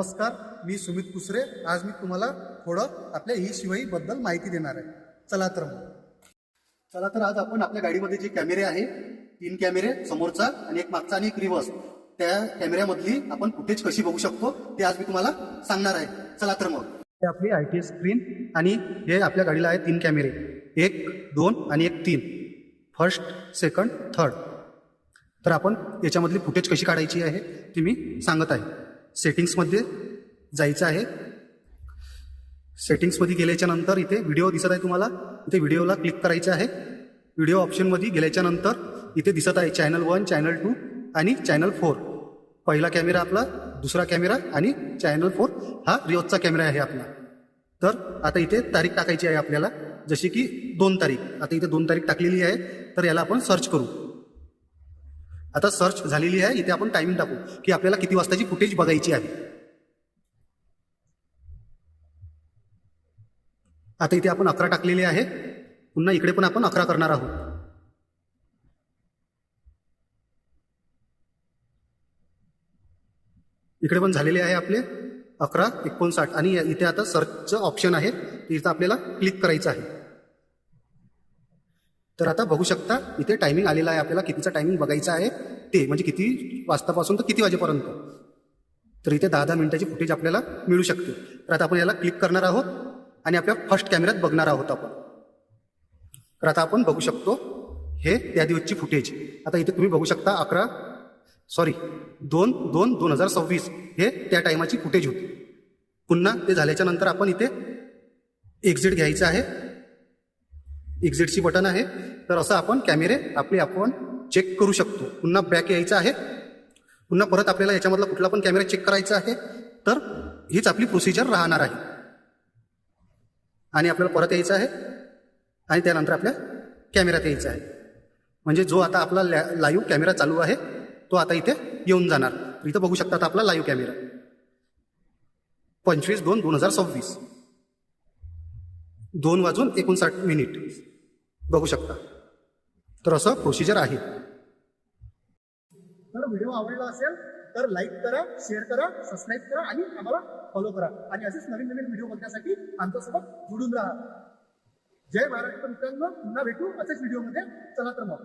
नमस्कार, मी सुमित कुसरे. आज मी तुम्हाला थोडं आपल्या ई शिवाई बद्दल माहिती देणार आहे. चला तर आज आपण आपल्या गाडीमध्ये जे कॅमेरे आहे, 3 कॅमेरे, समोरचा आणि एक मागचा आणि एक रिव्हर्स, त्या कॅमेऱ्यामधली आपण फुटेज कशी बघू शकतो ते आज मी तुम्हाला सांगणार आहे. चला तर मग हे आपली ITS स्क्रीन आणि हे आपल्या गाडीला आहे 3 कॅमेरे, 1, 2 आणि 1, 3, फर्स्ट, सेकंड, थर्ड. तर आपण याच्यामधली फुटेज कशी काढायची आहे ती मी सांगत आहे. सेटिंग्समध्ये जायचं आहे. सेटिंग्समध्ये गेल्याच्या नंतर इथे व्हिडिओ दिसत आहे तुम्हाला, इथे व्हिडिओला क्लिक करायचं आहे. व्हिडिओ ऑप्शनमध्ये गेल्याच्या नंतर इथे दिसत आहे चॅनल 1, चॅनल 2 आणि चॅनल 4. पहिला कॅमेरा आपला, दुसरा कॅमेरा आणि चॅनल 4 हा रिव्हर्सचा कॅमेरा आहे आपला. तर आता इथे तारीख टाकायची आहे आपल्याला, जशी की 2 तारीख. आता इथे 2 तारीख टाकलेली आहे, तर याला आपण सर्च करू. आता सर्च झालेली आहे. इथे आपण टायमिंग टाकू की आपल्याला किती वाजताची फुटेज बघायची आहे. आता इथे आपण 11 टाकलेले आहे. पुन्हा इकडे पण आपण 11 करणार आहोत. इकडे पण झालेले आहे आपले 11:59 आणि इथे आता सर्चचं ऑप्शन आहे, इथं आपल्याला क्लिक करायचं आहे. तर आता बघू शकता इथे टायमिंग आलेला आहे. आपल्याला कितीचा टायमिंग बघायचा आहे ते, म्हणजे किती वाजतापासून तर किती वाजेपर्यंत. तर इथे 10-10 मिनिटाची फुटेज आपल्याला मिळू शकते. तर आता आपण याला क्लिक करणार आहोत आणि आपल्या फर्स्ट कॅमेऱ्यात बघणार आहोत आपण. तर आता आपण बघू शकतो हे त्या दिवसची फुटेज. आता इथे तुम्ही बघू शकता 2/2/2026 हे त्या टायमाची फुटेज होती. पुन्हा ते झाल्याच्या नंतर आपण इथे एक्झिट घ्यायचं आहे. एक्झिटची बटन आहे. तर असं आपण कॅमेरे आपण चेक करू शकतो. पुन्हा बॅक यायचं आहे. पुन्हा परत आपल्याला याच्यामधला कुठला पण कॅमेरा चेक करायचा आहे. तर हीच आपली प्रोसिजर राहणार आहे. आणि आपल्याला परत यायचं आहे आणि त्यानंतर आपल्या कॅमेऱ्यात यायचं आहे. म्हणजे जो आता आपला लाईव्ह कॅमेरा चालू आहे तो आता इथे येऊन जाणार. इथं बघू शकता आता आपला लाईव्ह कॅमेरा 25/2/2026 2:59 बघू शकता. तर असं प्रोसिजर आहे. तर व्हिडिओ आवडला असेल तर लाईक करा, शेअर करा, सबस्क्राईब करा आणि आम्हाला फॉलो करा. आणि असेच नवीन नवीन व्हिडिओ बघण्यासाठी आमच्यासोबत जुडून राहा. जय महाराष्ट्र मित्रांनो, पुन्हा भेटू अशाच व्हिडिओमध्ये. चला तर मग.